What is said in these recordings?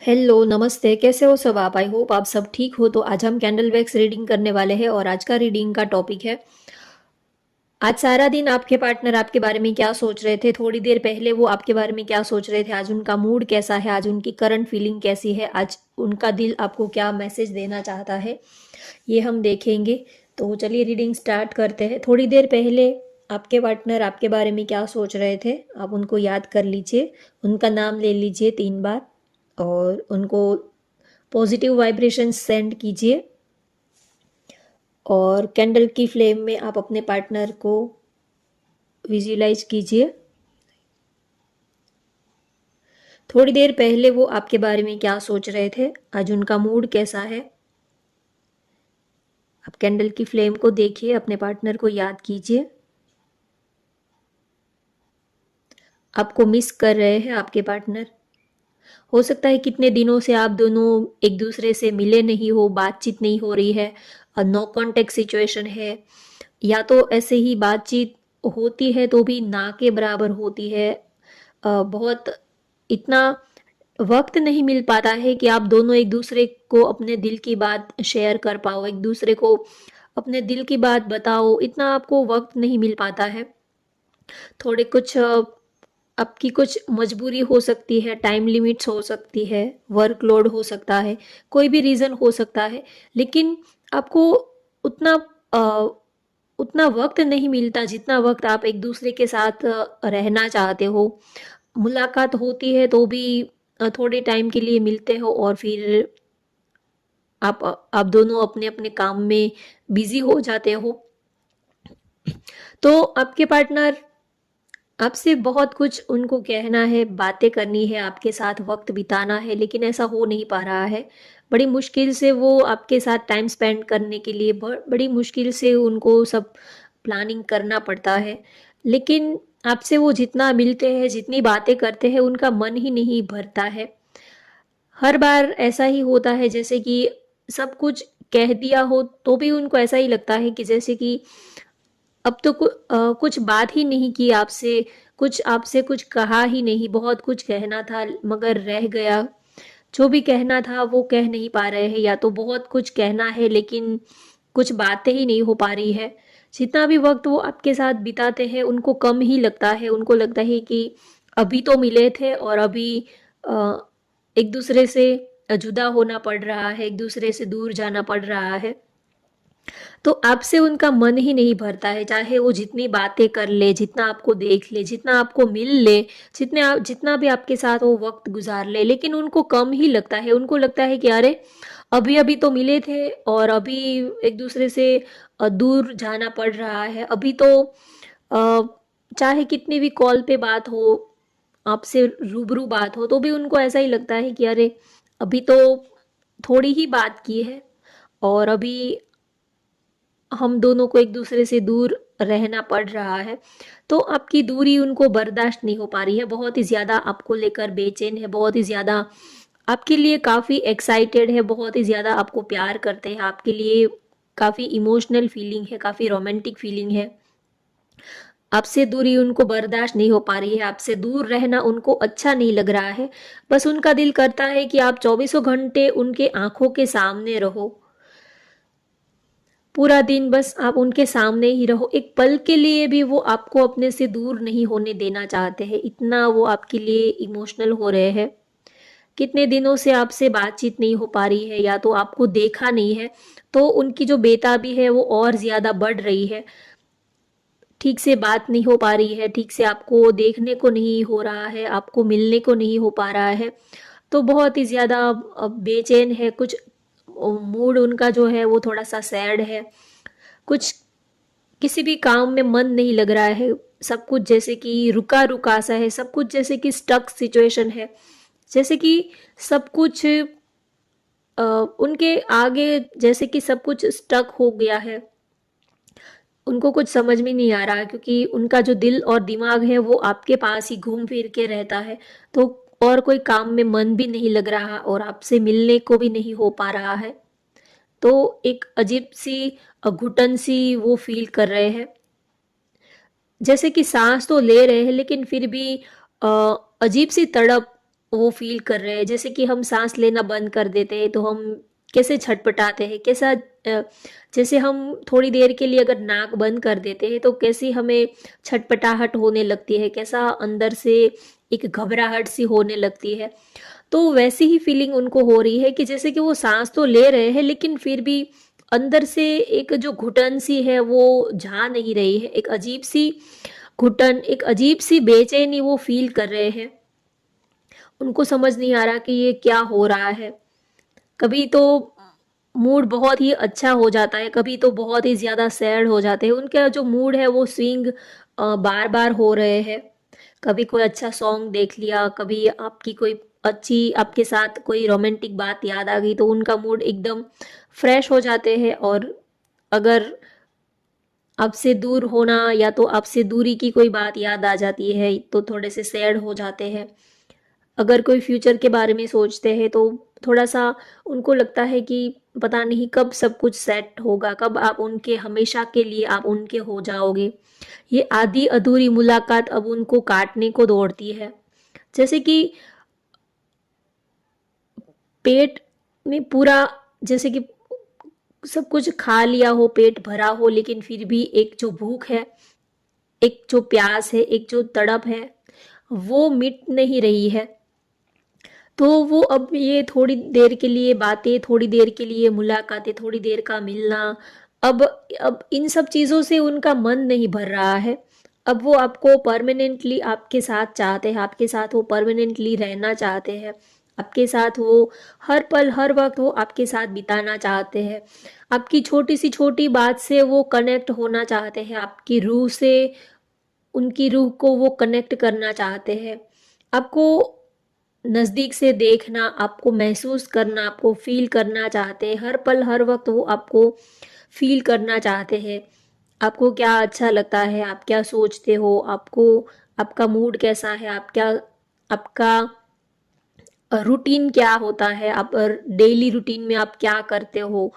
Hello, नमस्ते, कैसे हो सब आप? आई होप आप सब ठीक हो। तो आज हम कैंडल वैक्स रीडिंग करने वाले हैं और आज का रीडिंग का टॉपिक है आज सारा दिन आपके पार्टनर आपके बारे में क्या सोच रहे थे, थोड़ी देर पहले वो आपके बारे में क्या सोच रहे थे, आज उनका मूड कैसा है, आज उनकी करंट फीलिंग कैसी है, आज उनका दिल आपको क्या मैसेज देना चाहता है, ये हम देखेंगे। तो चलिए रीडिंग स्टार्ट करते हैं। थोड़ी देर पहले आपके पार्टनर आपके बारे में क्या सोच रहे थे, आप उनको याद कर लीजिए, उनका नाम ले लीजिए 3 बार और उनको पॉजिटिव वाइब्रेशन सेंड कीजिए। और कैंडल की फ्लेम में आप अपने पार्टनर को विजुलाइज कीजिए। थोड़ी देर पहले वो आपके बारे में क्या सोच रहे थे, आज उनका मूड कैसा है। आप कैंडल की फ्लेम को देखिए, अपने पार्टनर को याद कीजिए। आपको मिस कर रहे हैं आपके पार्टनर। हो सकता है कितने दिनों से आप दोनों एक दूसरे से मिले नहीं हो, बातचीत नहीं हो रही है, नो कांटेक्ट सिचुएशन है, या तो ऐसे ही बातचीत होती है तो भी ना के बराबर होती है। बहुत इतना वक्त नहीं मिल पाता है कि आप दोनों एक दूसरे को अपने दिल की बात शेयर कर पाओ, एक दूसरे को अपने दिल की बात बताओ, इतना आपको वक्त नहीं मिल पाता है। थोड़े कुछ आपकी कुछ मजबूरी हो सकती है, टाइम लिमिट्स हो सकती है, वर्कलोड हो सकता है, कोई भी रीज़न हो सकता है, लेकिन आपको उतना अ, उतना वक्त नहीं मिलता जितना वक्त आप एक दूसरे के साथ रहना चाहते हो। मुलाकात होती है तो भी थोड़े टाइम के लिए मिलते हो और फिर आप दोनों अपने अपने काम में बिजी हो जाते हो। तो आपके पार्टनर आपसे बहुत कुछ उनको कहना है, बातें करनी है, आपके साथ वक्त बिताना है, लेकिन ऐसा हो नहीं पा रहा है। बड़ी मुश्किल से वो आपके साथ टाइम स्पेंड करने के लिए बड़ी मुश्किल से उनको सब प्लानिंग करना पड़ता है। लेकिन आपसे वो जितना मिलते हैं, जितनी बातें करते हैं, उनका मन ही नहीं भरता है। हर बार ऐसा ही होता है जैसे कि सब कुछ कह दिया हो तो भी उनको ऐसा ही लगता है कि जैसे कि अब तो कुछ बात ही नहीं की आपसे, कुछ आपसे कुछ कहा ही नहीं, बहुत कुछ कहना था मगर रह गया। जो भी कहना था वो कह नहीं पा रहे हैं, या तो बहुत कुछ कहना है लेकिन कुछ बातें ही नहीं हो पा रही है। जितना भी वक्त वो आपके साथ बिताते हैं उनको कम ही लगता है, उनको लगता है कि अभी तो मिले थे और अभी अ, एक दूसरे से जुदा होना पड़ रहा है, एक दूसरे से दूर जाना पड़ रहा है। तो आपसे उनका मन ही नहीं भरता है, चाहे वो जितनी बातें कर ले, जितना आपको देख ले, जितना आपको मिल ले, जितना भी आपके साथ वो वक्त गुजार ले, लेकिन उनको कम ही लगता है। उनको लगता है कि अरे अभी अभी तो मिले थे और अभी एक दूसरे से दूर जाना पड़ रहा है। अभी तो अ, चाहे कितनी भी कॉल पे बात हो, आपसे रूबरू बात हो, तो भी उनको ऐसा ही लगता है कि अरे अभी तो थोड़ी ही बात की है और अभी हम दोनों को एक दूसरे से दूर रहना पड़ रहा है। तो आपकी दूरी उनको बर्दाश्त नहीं हो पा रही है, बहुत ही ज़्यादा आपको लेकर बेचैन है, बहुत ही ज़्यादा आपके लिए काफ़ी एक्साइटेड है, बहुत ही ज़्यादा आपको प्यार करते हैं, आपके लिए काफ़ी इमोशनल फीलिंग है, काफ़ी रोमांटिक फीलिंग है। आपसे दूरी उनको बर्दाश्त नहीं हो पा रही है, आपसे दूर रहना उनको अच्छा नहीं लग रहा है। बस उनका दिल करता है कि आप चौबीसों घंटे उनके आंखों के सामने रहो, पूरा दिन बस आप उनके सामने ही रहो। एक पल के लिए भी वो आपको अपने से दूर नहीं होने देना चाहते हैं, इतना वो आपके लिए इमोशनल हो रहे हैं। कितने दिनों से आपसे बातचीत नहीं हो पा रही है, या तो आपको देखा नहीं है, तो उनकी जो बेताबी है वो और ज़्यादा बढ़ रही है। ठीक से बात नहीं हो पा रही है, ठीक से आपको देखने को नहीं हो रहा है, आपको मिलने को नहीं हो पा रहा है। तो बहुत ही ज़्यादा बेचैन है, कुछ मूड उनका जो है वो थोड़ा-सा सैड है। कुछ किसी भी काम में मन नहीं लग रहा है, सब कुछ जैसे कि रुका-रुका सा है, सब कुछ जैसे कि स्टक सिचुएशन है। जैसे कि सब कुछ उनके आगे जैसे कि सब कुछ स्टक हो गया है। उनको कुछ समझ में नहीं आ रहा क्योंकि उनका जो दिल और दिमाग है वो आपके पास ही घूम फिर के रहता है। तो और कोई काम में मन भी नहीं लग रहा और आपसे मिलने को भी नहीं हो पा रहा है। तो एक अजीब-सी घुटन-सी वो फ़ील कर रहे हैं। जैसे कि साँस तो ले रहे हैं लेकिन फिर भी अ, अजीब-सी तड़प, वो फ़ील कर रहे हैं। जैसे कि हम साँस लेना बंद कर देते हैं तो हम कैसे छटपटाते हैं, कैसा जैसे हम थोड़ी देर के लिए अगर नाक बंद कर देते हैं तो कैसी हमें छटपटाहट होने लगती है, कैसा अंदर से एक घबराहट सी होने लगती है। तो वैसी ही फीलिंग उनको हो रही है कि जैसे कि वो साँस तो ले रहे हैं लेकिन फिर भी अंदर से एक जो घुटन सी है वो जा नहीं रही है। एक अजीब-सी घुटन, एक अजीब-सी बेचैनी वो फ़ील कर रहे हैं। उनको समझ नहीं आ रहा कि ये क्या हो रहा है। कभी तो मूड बहुत ही अच्छा हो जाता है, कभी तो बहुत ही ज़्यादा सैड हो जाते हैं। उनका जो मूड है वो स्विंग बार-बार हो रहे हैं। कभी कोई अच्छा सॉन्ग देख लिया, कभी आपकी कोई अच्छी आपके साथ कोई रोमांटिक बात याद आ गई तो उनका मूड एकदम फ्रेश हो जाते हैं। और अगर आपसे दूर होना या तो आपसे दूरी की कोई बात याद आ जाती है तो थोड़े से सैड हो जाते हैं। अगर कोई फ्यूचर के बारे में सोचते हैं तो थोड़ा-सा उनको लगता है कि पता नहीं कब सब कुछ सेट होगा, कब आप उनके हमेशा के लिए आप उनके हो जाओगे। ये आधी अधूरी मुलाकात अब उनको काटने को दौड़ती है। जैसे कि पेट में पूरा, जैसे कि सब कुछ खा लिया हो, पेट भरा हो, लेकिन फिर भी एक जो भूख है, एक जो प्यास है, एक जो तड़प है, वो मिट नहीं रही है। तो वो अब ये थोड़ी देर के लिए बातें, थोड़ी देर के लिए मुलाकातें, थोड़ी देर का मिलना, अब अब इन सब चीज़ों से उनका मन नहीं भर रहा है। अब वो आपको परमानेंटली आपके साथ चाहते हैं, आपके साथ वो परमानेंटली रहना चाहते हैं, आपके साथ वो हर पल, हर वक़्त वो आपके साथ बिताना चाहते हैं। आपकी छोटी सी छोटी बात से वो कनेक्ट होना चाहते हैं, आपकी रूह से उनकी रूह को वो कनेक्ट करना चाहते हैं। आपको नज़दीक से देखना, आपको महसूस करना, आपको फ़ील करना चाहते हैं, हर पल हर वक़्त वो आपको फ़ील करना चाहते हैं। आपको क्या अच्छा लगता है, आप क्या सोचते हो, आपको आपका मूड कैसा है, आप क्या आपका रूटीन क्या होता है, आप डेली रूटीन में आप क्या करते हो,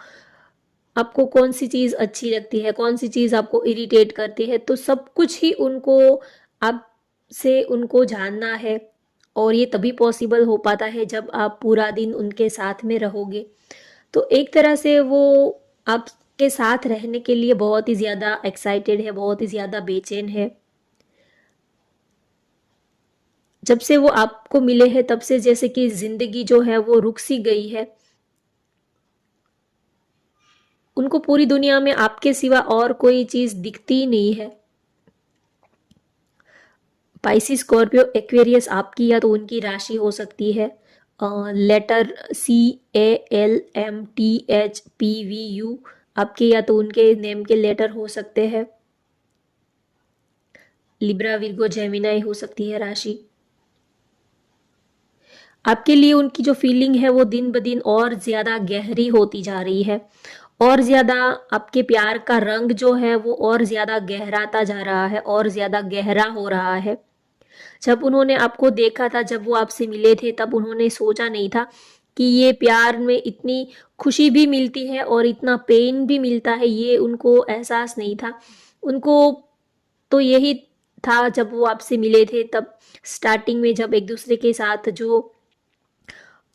आपको कौन सी चीज़ अच्छी लगती है, कौन सी चीज़ आपको इरिटेट करती है, तो सब कुछ ही उनको आपसे उनको जानना है। और ये तभी पॉसिबल हो पाता है जब आप पूरा दिन उनके साथ में रहोगे। तो एक तरह से वो आपके साथ रहने के लिए बहुत ही ज़्यादा एक्साइटेड है, बहुत ही ज़्यादा बेचैन है। जब से वो आपको मिले हैं तब से जैसे कि ज़िंदगी जो है वो रुक सी गई है। उनको पूरी दुनिया में आपके सिवा और कोई चीज़ दिखती ही नहीं है। पाइसिस, स्कॉर्पियो, एक्वेरियस आपकी या तो उनकी राशि हो सकती है। लेटर CALMTHPVU आपके या तो उनके नेम के लेटर हो सकते हैं। लिब्रा, विर्गो, जेमिनाई हो सकती है राशि। आपके लिए उनकी जो फीलिंग है वो दिन ब दिन और ज़्यादा गहरी होती जा रही है, और ज़्यादा आपके प्यार का रंग जो है वो और ज़्यादा गहराता जा रहा है, और ज़्यादा गहरा हो रहा है। जब उन्होंने आपको देखा था, जब वो आपसे मिले थे, तब उन्होंने सोचा नहीं था कि ये प्यार में इतनी खुशी भी मिलती है और इतना पेन भी मिलता है, ये उनको एहसास नहीं था। उनको तो यही था जब वो आपसे मिले थे, तब स्टार्टिंग में जब एक दूसरे के साथ जो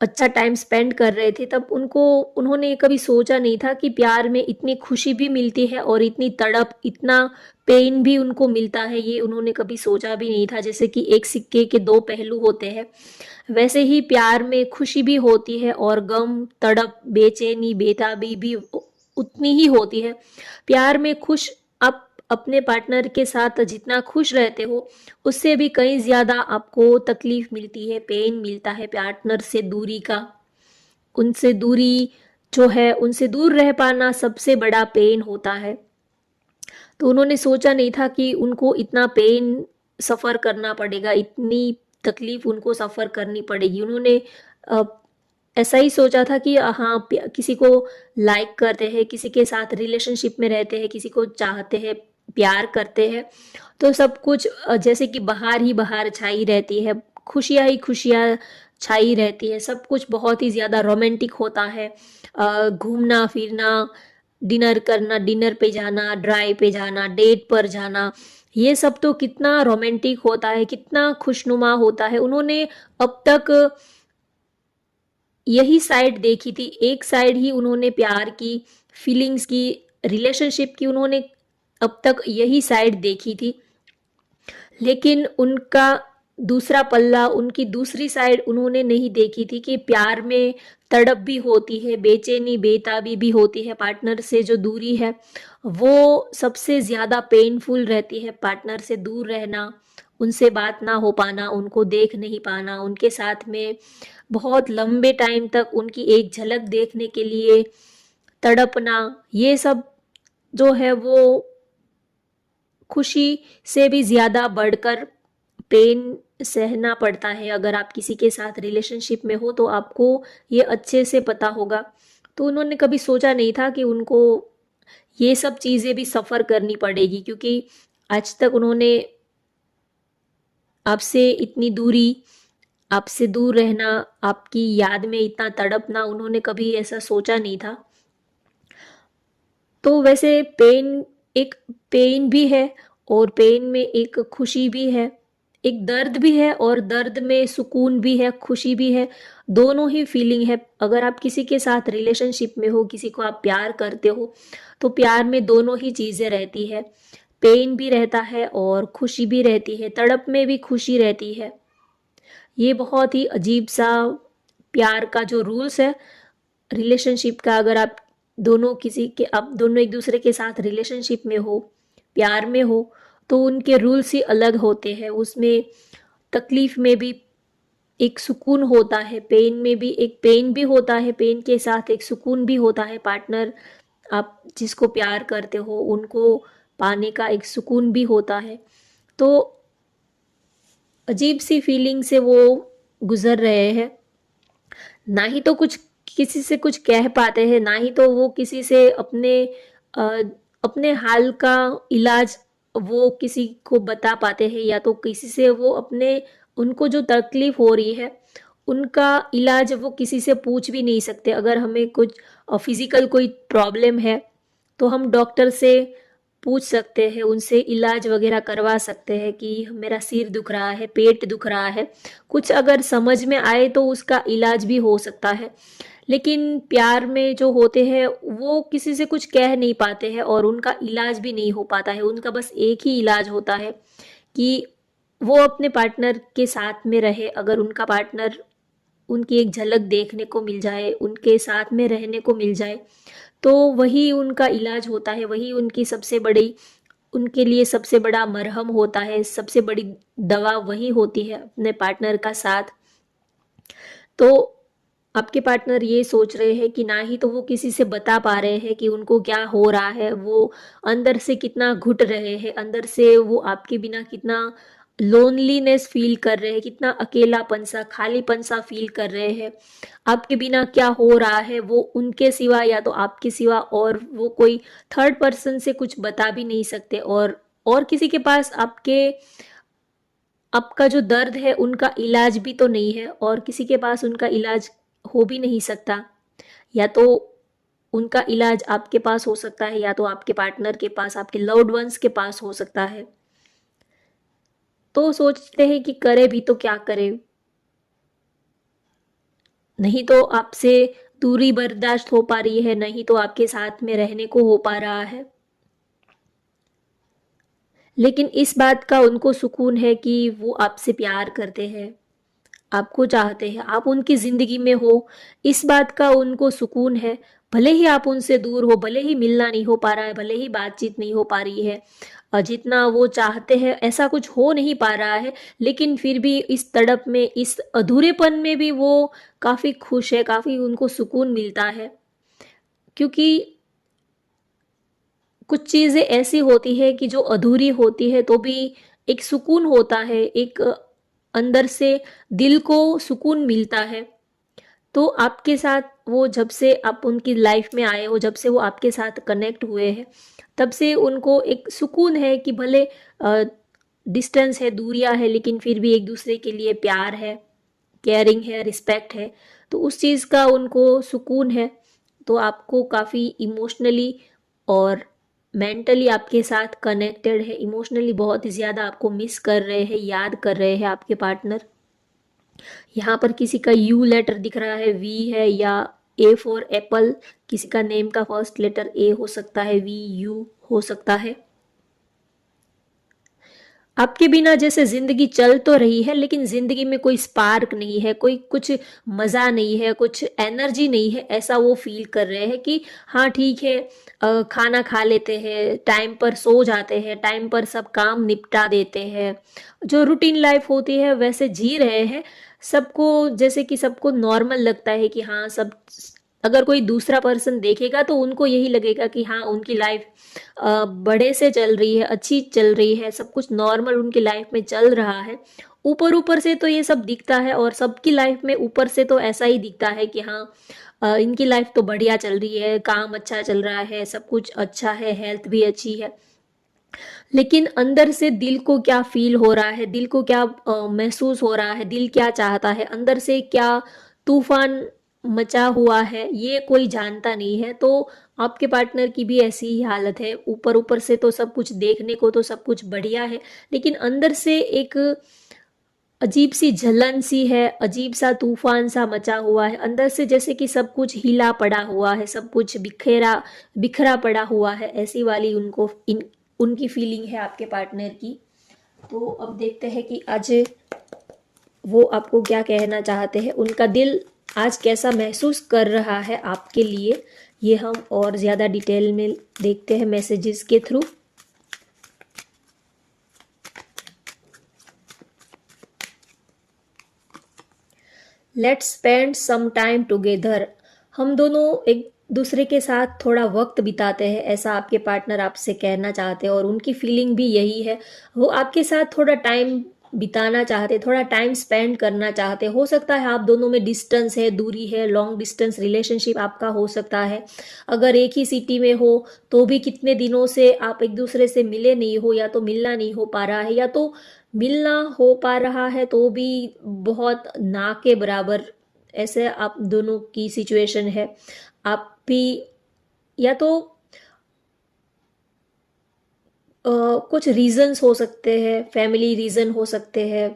अच्छा टाइम स्पेंड कर रहे थे, तब उन्होंने कभी सोचा नहीं था कि प्यार में इतनी खुशी भी मिलती है और इतनी तड़प, इतना पेन भी उनको मिलता है, ये उन्होंने कभी सोचा भी नहीं था। जैसे कि एक सिक्के के दो पहलू होते हैं, वैसे ही प्यार में खुशी भी होती है और गम, तड़प, बेचैनी, बेताबी भी उतनी ही होती है। प्यार में खुश आप अपने पार्टनर के साथ जितना खुश रहते हो, उससे भी कहीं ज़्यादा आपको तकलीफ मिलती है, पेन मिलता है पार्टनर से दूरी का। उनसे दूरी जो है, उनसे दूर रह पाना सबसे बड़ा पेन होता है। तो उन्होंने सोचा नहीं था कि उनको इतना पेन सफ़र करना पड़ेगा, इतनी तकलीफ उनको सफ़र करनी पड़ेगी। उन्होंने अ, ऐसा ही सोचा था कि हाँ, किसी को लाइक करते हैं, किसी के साथ रिलेशनशिप में रहते हैं, किसी को चाहते हैं, प्यार करते हैं, तो सब कुछ जैसे कि बाहर ही बाहर छाई रहती है, खुशियाँ ही खुशियाँ छाई रहती है, सब कुछ बहुत ही ज़्यादा रोमांटिक होता है। घूमना फिरना, डिनर करना, डिनर पे जाना, ड्राइव पे जाना, डेट पर जाना, ये सब तो कितना रोमांटिक होता है, कितना खुशनुमा होता है। उन्होंने अब तक यही साइड देखी थी, एक साइड ही उन्होंने प्यार की, फीलिंग्स की, रिलेशनशिप की, उन्होंने अब तक यही साइड देखी थी। लेकिन उनका दूसरा पल्ला, उनकी दूसरी साइड उन्होंने नहीं देखी थी कि प्यार में तड़प भी होती है, बेचैनी बेताबी भी होती है। पार्टनर से जो दूरी है वो सबसे ज़्यादा पेनफुल रहती है। पार्टनर से दूर रहना, उनसे बात ना हो पाना, उनको देख नहीं पाना, उनके साथ में बहुत लंबे टाइम तक उनकी एक झलक देखने के लिए तड़पना, ये सब जो है वो खुशी से भी ज़्यादा बढ़कर पेन सहना पड़ता है। अगर आप किसी के साथ रिलेशनशिप में हो तो आपको ये अच्छे से पता होगा। तो उन्होंने कभी सोचा नहीं था कि उनको ये सब चीज़ें भी सफ़र करनी पड़ेगी, क्योंकि आज तक उन्होंने आपसे इतनी दूरी, आपसे दूर रहना, आपकी याद में इतना तड़पना, उन्होंने कभी ऐसा सोचा नहीं था। तो वैसे एक पेन भी है और पेन में एक खुशी भी है, एक दर्द भी है और दर्द में सुकून भी है, खुशी भी है, दोनों ही फीलिंग है। अगर आप किसी के साथ रिलेशनशिप में हो, किसी को आप प्यार करते हो, तो प्यार में दोनों ही चीज़ें रहती है। पेन भी रहता है और खुशी भी रहती है, तड़प में भी खुशी रहती है। ये बहुत ही अजीब सा प्यार का जो रूल्स है रिलेशनशिप का। अगर आप दोनों एक दूसरे के साथ रिलेशनशिप में हो, प्यार में हो, तो उनके रूल्स ही अलग होते हैं। उसमें तकलीफ में भी एक सुकून होता है, पेन में भी एक पेन भी होता है, पेन के साथ एक सुकून भी होता है। पार्टनर, आप जिसको प्यार करते हो उनको पाने का एक सुकून भी होता है। तो अजीब सी फीलिंग से वो गुजर रहे हैं। ना ही तो कुछ किसी से कुछ कह पाते हैं, ना ही तो वो किसी से अ, अपने हाल का इलाज वो किसी को बता पाते हैं, या तो किसी से वो अपने उनको जो तकलीफ हो रही है उनका इलाज वो किसी से पूछ भी नहीं सकते। अगर हमें कुछ फिजिकल कोई प्रॉब्लम है तो हम डॉक्टर से पूछ सकते हैं, उनसे इलाज वगैरह करवा सकते हैं कि मेरा सिर दुख रहा है, पेट दुख रहा है, कुछ अगर समझ में आए तो उसका इलाज भी हो सकता है। लेकिन प्यार में जो होते हैं वो किसी से कुछ कह नहीं पाते हैं और उनका इलाज भी नहीं हो पाता है। उनका बस एक ही इलाज होता है कि वो अपने पार्टनर के साथ में रहे। अगर उनका पार्टनर उनकी एक झलक देखने को मिल जाए, उनके साथ में रहने को मिल जाए, तो वही उनका इलाज होता है, वही उनकी सबसे बड़ी उनके लिए सबसे बड़ा मरहम होता है, सबसे बड़ी दवा वही होती है अपने पार्टनर का साथ। तो आपके पार्टनर ये सोच रहे हैं कि ना ही तो वो किसी से बता पा रहे हैं कि उनको क्या हो रहा है, वो अंदर से कितना घुट रहे हैं, अंदर से वो आपके बिना कितना लोनलीनेस फील कर रहे हैं, कितना अकेलापन सा, खालीपन सा फील कर रहे हैं। आपके बिना क्या हो रहा है वो उनके सिवा या तो आपके सिवा और वो कोई थर्ड पर्सन से कुछ बता भी नहीं सकते। और किसी के पास आपका जो दर्द है उनका इलाज भी तो नहीं है, और किसी के पास उनका इलाज हो भी नहीं सकता। या तो उनका इलाज आपके पास हो सकता है, या तो आपके पार्टनर के पास, आपके लव्ड वंस के पास हो सकता है। तो सोचते हैं कि करे भी तो क्या करें, नहीं तो आपसे दूरी बर्दाश्त हो पा रही है, नहीं तो आपके साथ में रहने को हो पा रहा है। लेकिन इस बात का उनको सुकून है कि वो आपसे प्यार करते हैं, आपको चाहते हैं, आप उनकी ज़िंदगी में हो, इस बात का उनको सुकून है। भले ही आप उनसे दूर हो, भले ही मिलना नहीं हो पा रहा है, भले ही बातचीत नहीं हो पा रही है, जितना वो चाहते हैं ऐसा कुछ हो नहीं पा रहा है, लेकिन फिर भी इस तड़प में, इस अधूरेपन में भी वो काफ़ी खुश है, काफ़ी उनको सुकून मिलता है। क्योंकि कुछ चीज़ें ऐसी होती है कि जो अधूरी होती है तो भी एक सुकून होता है, एक अंदर से दिल को सुकून मिलता है। तो आपके साथ वो जब से आप उनकी लाइफ में आए हो, जब से वो आपके साथ कनेक्ट हुए हैं, तब से उनको एक सुकून है कि भले डिस्टेंस है, दूरियां है, लेकिन फिर भी एक दूसरे के लिए प्यार है, केयरिंग है, रिस्पेक्ट है। तो उस चीज़ का उनको सुकून है। तो आपको काफ़ी इमोशनली और मेंटली आपके साथ कनेक्टेड है, इमोशनली बहुत ही ज़्यादा आपको मिस कर रहे हैं, याद कर रहे हैं आपके पार्टनर। यहाँ पर किसी का यू लेटर दिख रहा है, वी है, या ए फॉर एप्पल, किसी का नेम का फर्स्ट लेटर ए हो सकता है, वी यू हो सकता है। आपके बिना जैसे जिंदगी चल तो रही है, लेकिन जिंदगी में कोई स्पार्क नहीं है, कोई कुछ मजा नहीं है, कुछ एनर्जी नहीं है, ऐसा वो फील कर रहे हैं कि हाँ ठीक है, खाना खा लेते हैं, टाइम पर सो जाते हैं, टाइम पर सब काम निपटा देते हैं, जो रूटीन लाइफ होती है वैसे जी रहे हैं। सबको जैसे कि सबको नॉर्मल लगता है कि हाँ सब, अगर कोई दूसरा पर्सन देखेगा तो उनको यही लगेगा कि हाँ उनकी लाइफ बड़े से चल रही है, अच्छी चल रही है, सब कुछ नॉर्मल उनकी लाइफ में चल रहा है। ऊपर ऊपर से तो ये सब दिखता है, और सबकी लाइफ में ऊपर से तो ऐसा ही दिखता है कि हाँ इनकी लाइफ तो बढ़िया चल रही है, काम अच्छा चल रहा है, सब कुछ अच्छा है, हेल्थ भी अच्छी है। लेकिन अंदर से दिल को क्या फील हो रहा है, दिल को क्या महसूस हो रहा है, दिल क्या चाहता है, अंदर से क्या तूफान मचा हुआ है, ये कोई जानता नहीं है। तो आपके पार्टनर की भी ऐसी ही हालत है। ऊपर ऊपर से तो सब कुछ देखने को तो सब कुछ बढ़िया है, लेकिन अंदर से एक अजीब सी जलन सी है, अजीब सा तूफान सा मचा हुआ है अंदर से, जैसे कि सब कुछ हिला पड़ा हुआ है, सब कुछ बिखेरा बिखरा पड़ा हुआ है, ऐसी वाली उनकी फीलिंग है आपके पार्टनर की। तो अब देखते हैं कि आज वो आपको क्या कहना चाहते हैं, उनका दिल आज कैसा महसूस कर रहा है आपके लिए, ये हम और ज़्यादा डिटेल में देखते हैं मैसेजेस के through. Let's spend some time together, हम दोनों एक दूसरे के साथ थोड़ा वक्त बिताते हैं, ऐसा आपके पार्टनर आपसे कहना चाहते हैं, और उनकी फीलिंग भी यही है। वो आपके साथ थोड़ा टाइम बिताना चाहते, थोड़ा टाइम स्पेंड करना चाहते। हो सकता है आप दोनों में डिस्टेंस है, दूरी है, लॉन्ग डिस्टेंस रिलेशनशिप आपका हो सकता है। अगर एक ही सिटी में हो तो भी कितने दिनों से आप एक दूसरे से मिले नहीं हो, या तो मिलना नहीं हो पा रहा है, या तो मिलना हो पा रहा है तो भी बहुत ना के बराबर, ऐसे आप दोनों की सिचुएशन है। आप भी या तो कुछ रीजंस हो सकते हैं, फैमिली रीजन हो सकते हैं,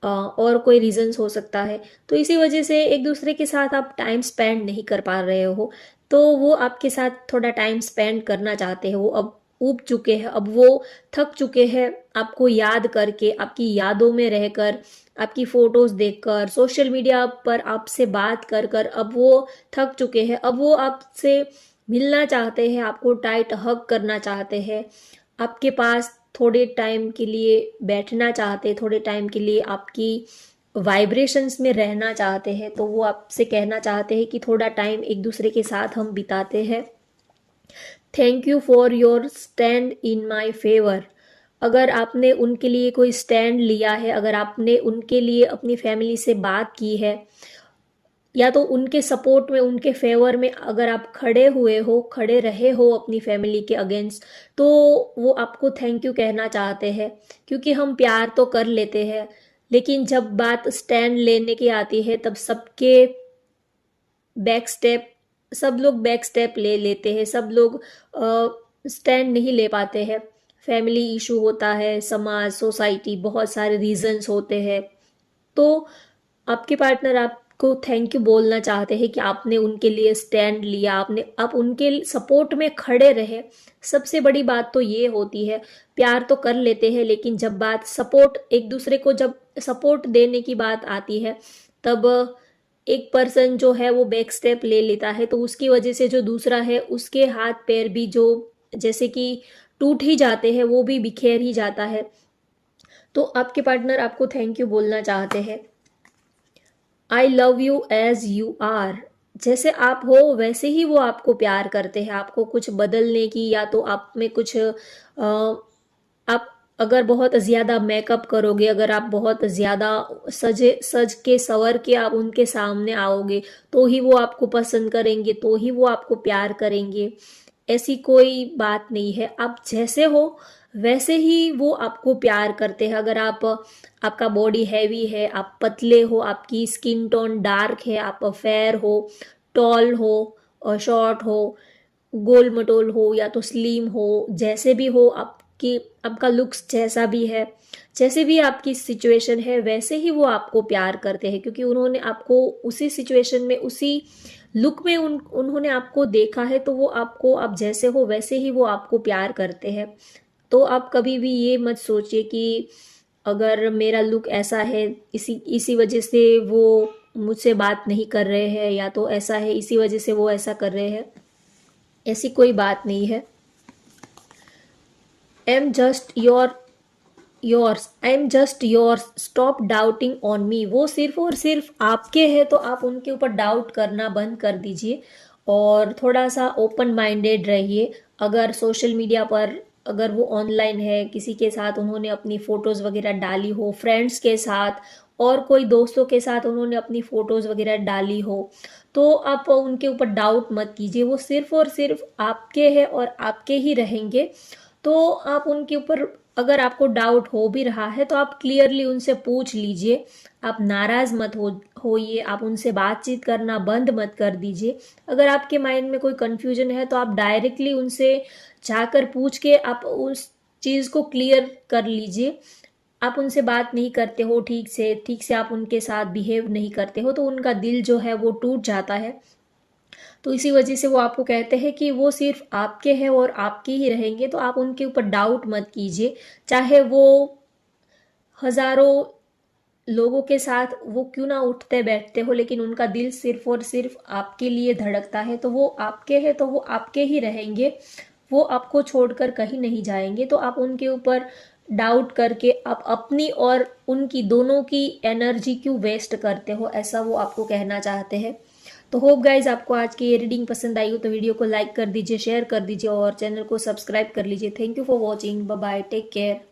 और कोई रीजंस हो सकता है, तो इसी वजह से एक दूसरे के साथ आप टाइम स्पेंड नहीं कर पा रहे हो। तो वो आपके साथ थोड़ा टाइम स्पेंड करना चाहते हैं, वो अब ऊब चुके हैं, अब वो थक चुके हैं आपको याद करके, आपकी यादों में रहकर, आपकी फोटोज देखकर, सोशल मीडिया पर आपसे बात कर कर अब वो थक चुके हैं। अब वो आपसे मिलना चाहते हैं, आपको टाइट हग करना चाहते हैं, आपके पास थोड़े टाइम के लिए बैठना चाहते हैं, थोड़े टाइम के लिए आपकी वाइब्रेशंस में रहना चाहते हैं। तो वो आपसे कहना चाहते हैं कि थोड़ा टाइम एक दूसरे के साथ हम बिताते हैं। Thank you for your stand in my favour, अगर आपने उनके लिए कोई स्टैंड लिया है, अगर आपने उनके लिए अपनी फैमिली से बात की है, या तो उनके सपोर्ट में, उनके फेवर में अगर आप खड़े हुए हो, खड़े रहे हो अपनी फैमिली के अगेंस्ट, तो वो आपको थैंक यू कहना चाहते हैं। क्योंकि हम प्यार तो कर लेते हैं, लेकिन जब बात स्टैंड लेने की आती है तब सबके बैक स्टेप, सब लोग बैक स्टेप ले लेते हैं, सब लोग स्टैंड नहीं ले पाते हैं। फैमिली इशू होता है, समाज, सोसाइटी, बहुत सारे रीजंस होते हैं। तो आपके पार्टनर आपको थैंक यू बोलना चाहते हैं कि आपने उनके लिए स्टैंड लिया, आप उनके सपोर्ट में खड़े रहे। सबसे बड़ी बात तो ये होती है, प्यार तो कर लेते हैं, लेकिन जब बात सपोर्ट, एक दूसरे को जब सपोर्ट देने की बात आती है, तब एक पर्सन जो है वो बैक स्टेप ले लेता है, तो उसकी वजह से जो दूसरा है उसके हाथ पैर भी जो जैसे कि टूट ही जाते हैं, वो भी बिखेर ही जाता है। तो आपके पार्टनर आपको थैंक यू बोलना चाहते हैं। I love you as you are, जैसे आप हो वैसे ही वो आपको प्यार करते हैं। आपको कुछ बदलने की, या तो आप में कुछ आप अगर बहुत ज़्यादा मेकअप करोगे, अगर आप बहुत ज़्यादा सज के संवर के आप उनके सामने आओगे, तो ही वो आपको पसंद करेंगे, तो ही वो आपको प्यार करेंगे। ऐसी कोई बात नहीं है, आप जैसे हो वैसे ही वो आपको प्यार करते हैं। अगर आपका बॉडी हैवी है, आप पतले हो, आपकी स्किन टोन डार्क है, आप फेयर हो, टॉल हो और शॉर्ट हो, गोल मटोल हो या तो स्लिम हो, जैसे भी हो, आपकी आपका लुक्स जैसा भी है, जैसे भी आपकी सिचुएशन है वैसे ही वो आपको प्यार करते हैं, क्योंकि उन्होंने आपको उसी सिचुएशन में उसी लुक में उन्होंने आपको देखा है, तो वो आपको आप जैसे हो वैसे ही वो आपको प्यार करते हैं। तो आप कभी भी ये मत सोचिए कि अगर मेरा लुक ऐसा है इसी इसी वजह से वो मुझसे बात नहीं कर रहे हैं, या तो ऐसा है इसी वजह से वो ऐसा कर रहे हैं। ऐसी कोई बात नहीं है। I am just yours, I am just yours, stop doubting on me. वो सिर्फ और सिर्फ आपके हैं, तो आप उनके ऊपर डाउट करना बंद कर दीजिए और थोड़ा सा ओपन माइंडेड रहिए। अगर सोशल मीडिया पर, अगर वो ऑनलाइन है, किसी के साथ उन्होंने अपनी फ़ोटोज़ वगैरह डाली हो, फ्रेंड्स के साथ और कोई दोस्तों के साथ उन्होंने अपनी फ़ोटोज़ वगैरह डाली हो, तो आप उनके ऊपर डाउट मत कीजिए। वो सिर्फ और सिर्फ आपके हैं और आपके ही रहेंगे। तो आप उनके ऊपर, अगर आपको डाउट हो भी रहा है तो आप क्लियरली उनसे पूछ लीजिए। आप नाराज़ मत होइए, आप उनसे बातचीत करना बंद मत कर दीजिए। अगर आपके माइंड में कोई कन्फ्यूजन है तो आप डायरेक्टली उनसे जाकर पूछ के आप उस चीज़ को क्लियर कर लीजिए। आप उनसे बात नहीं करते हो ठीक से आप उनके साथ बिहेव नहीं करते हो, तो उनका दिल जो है वो टूट जाता है। तो इसी वजह से वो आपको कहते हैं कि वो सिर्फ आपके हैं और आपके ही रहेंगे, तो आप उनके ऊपर डाउट मत कीजिए। चाहे वो हज़ारों लोगों के साथ वो क्यों ना उठते बैठते हो, लेकिन उनका दिल सिर्फ और सिर्फ आपके लिए धड़कता है, तो वो आपके हैं तो वो आपके ही रहेंगे। वो आपको छोड़कर कहीं नहीं जाएंगे। तो आप उनके ऊपर डाउट करके आप अपनी और उनकी दोनों की एनर्जी क्यों वेस्ट करते हो, ऐसा वो आपको कहना चाहते हैं। तो होप गाइज आपको आज की ये रीडिंग पसंद आई हो तो वीडियो को लाइक कर दीजिए, शेयर कर दीजिए और चैनल को सब्सक्राइब कर लीजिए। Thank you for watching. Bye bye, take care.